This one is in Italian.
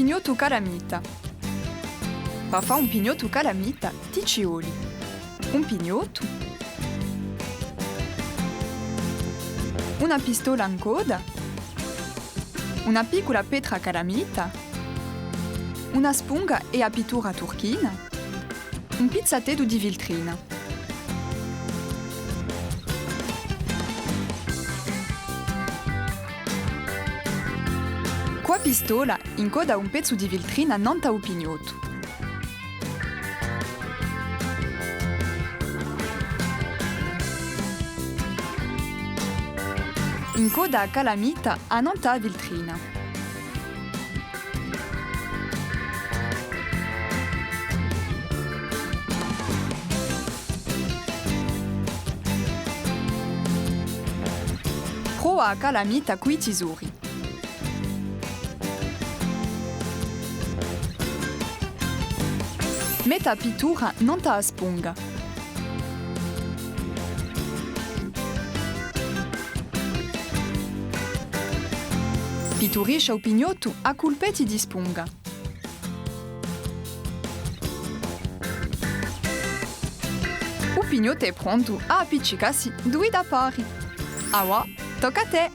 pignotto calamita. Per fare un pignotto calamita ti ci vuole un pignotto, una pistola in coda, una piccola pietra calamita, una sponga e a pittura turchina, un pizzatello di viltrina. Qua pistola incoda un pezzo di viltrina nanta o pignotto. Incoda a calamita a nanta a viltrina. Prova a calamita coi tesori. Metta a pittura nanta a sponga. Pitturisce o pignotto a colpetti di sponga. O pignotto è pronto a appiccicarsi due da pari. Awa, tocca a te!